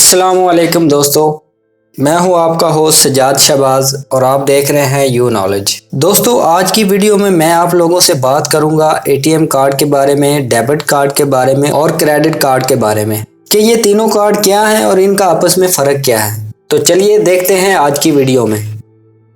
अस्सलामुअलैकुम दोस्तों, मैं हूं आपका होस्ट सजाद शहबाज और आप देख रहे हैं यू नॉलेज। दोस्तों, आज की वीडियो में मैं आप लोगों से बात करूंगा एटीएम कार्ड के बारे में, डेबिट कार्ड के बारे में और क्रेडिट कार्ड के बारे में कि ये तीनों कार्ड क्या हैं और इनका आपस में फ़र्क क्या है। तो चलिए देखते हैं आज की वीडियो में।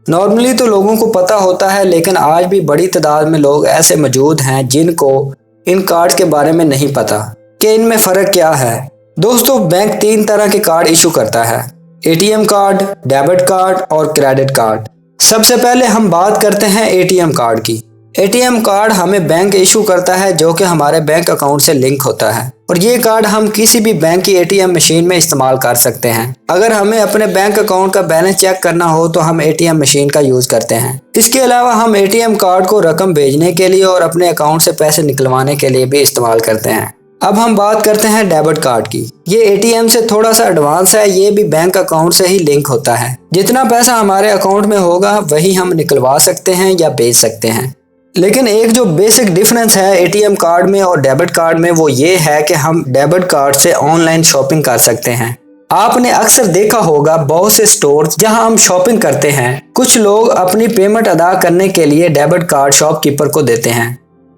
नॉर्मली तो लोगों को पता होता है, लेकिन आज भी बड़ी तादाद में लोग ऐसे मौजूद हैं जिनको इन कार्ड के बारे में नहीं पता कि इनमें फ़र्क क्या है। दोस्तों, बैंक 3 तरह के कार्ड इशू करता है: एटीएम कार्ड, डेबिट कार्ड और क्रेडिट कार्ड। सबसे पहले हम बात करते हैं एटीएम कार्ड की। एटीएम कार्ड हमें बैंक इशू करता है जो कि हमारे बैंक अकाउंट से लिंक होता है, और ये कार्ड हम किसी भी बैंक की एटीएम मशीन में इस्तेमाल कर सकते हैं। अगर हमें अपने बैंक अकाउंट का बैलेंस चेक करना हो तो हम एटीएम मशीन का यूज करते हैं। इसके अलावा हम एटीएम कार्ड को रकम भेजने के लिए और अपने अकाउंट से पैसे निकलवाने के लिए भी इस्तेमाल करते हैं। अब हम बात करते हैं डेबिट कार्ड की। ये एटीएम से थोड़ा सा एडवांस है, ये भी बैंक अकाउंट से ही लिंक होता है। जितना पैसा हमारे अकाउंट में होगा वही हम निकलवा सकते हैं या बेच सकते हैं। लेकिन एक जो बेसिक डिफरेंस है एटीएम कार्ड में और डेबिट कार्ड में, वो ये है कि हम डेबिट कार्ड से ऑनलाइन शॉपिंग कर सकते हैं। आपने अक्सर देखा होगा बहुत से स्टोर जहां हम शॉपिंग करते हैं, कुछ लोग अपनी पेमेंट अदा करने के लिए डेबिट कार्ड शॉपकीपर को देते हैं।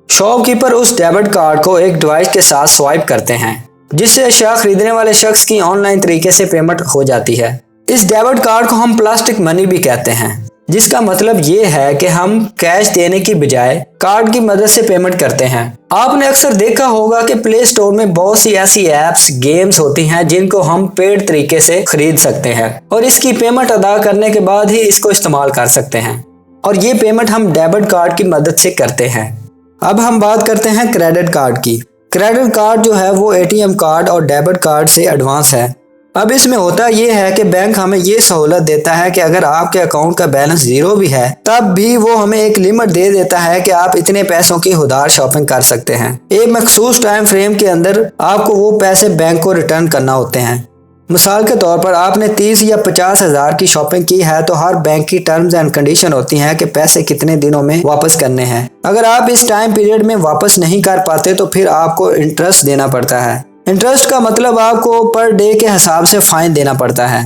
शॉपकीपर उस डेबिट कार्ड को एक डिवाइस के साथ स्वाइप करते हैं, जिससे अशिया खरीदने वाले शख्स की ऑनलाइन तरीके से पेमेंट हो जाती है। इस डेबिट कार्ड को हम प्लास्टिक मनी भी कहते हैं, जिसका मतलब ये है कि हम कैश देने की बजाय कार्ड की मदद से पेमेंट करते हैं। आपने अक्सर देखा होगा कि प्ले स्टोर में बहुत सी ऐसी एप्स, गेम्स होती हैं जिनको हम पेड तरीके से खरीद सकते हैं और इसकी पेमेंट अदा करने के बाद ही इसको इस्तेमाल कर सकते हैं, और ये पेमेंट हम डेबिट कार्ड की मदद से करते हैं। अब हम बात करते हैं क्रेडिट कार्ड की। क्रेडिट कार्ड जो है वो एटीएम कार्ड और डेबिट कार्ड से एडवांस है। अब इसमें होता ये है कि बैंक हमें ये सहूलत देता है कि अगर आपके अकाउंट का बैलेंस 0 भी है तब भी वो हमें एक लिमिट दे देता है कि आप इतने पैसों की उधार शॉपिंग कर सकते हैं। एक मखसूस टाइम फ्रेम के अंदर आपको वो पैसे बैंक को रिटर्न करना होते हैं। मिसाल के तौर पर आपने 30 या 50 हज़ार की शॉपिंग की है तो हर बैंक की टर्म्स एंड कंडीशन होती हैं कि पैसे कितने दिनों में वापस करने हैं। अगर आप इस टाइम पीरियड में वापस नहीं कर पाते तो फिर आपको इंटरेस्ट देना पड़ता है। इंटरेस्ट का मतलब आपको पर डे के हिसाब से फाइन देना पड़ता है।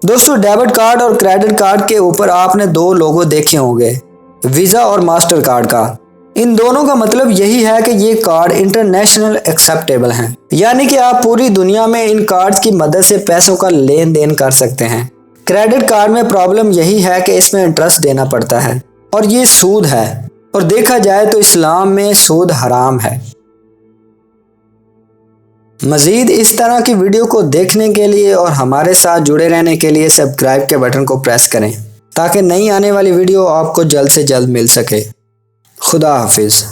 दोस्तों, डेबिट कार्ड और क्रेडिट कार्ड के ऊपर आपने 2 लोगो देखे होंगे, वीज़ा और मास्टर कार्ड का। इन दोनों का मतलब यही है कि ये कार्ड इंटरनेशनल एक्सेप्टेबल हैं, यानी कि आप पूरी दुनिया में इन कार्ड्स की मदद से पैसों का लेन देन कर सकते हैं। क्रेडिट कार्ड में प्रॉब्लम यही है कि इसमें इंटरेस्ट देना पड़ता है और ये सूद है, और देखा जाए तो इस्लाम में सूद हराम है। मज़ीद इस तरह की वीडियो को देखने के लिए और हमारे साथ जुड़े रहने के लिए सब्सक्राइब के बटन को प्रेस करें ताकि नई आने वाली वीडियो आपको जल्द से जल्द मिल सके। खुदा हाफिज़।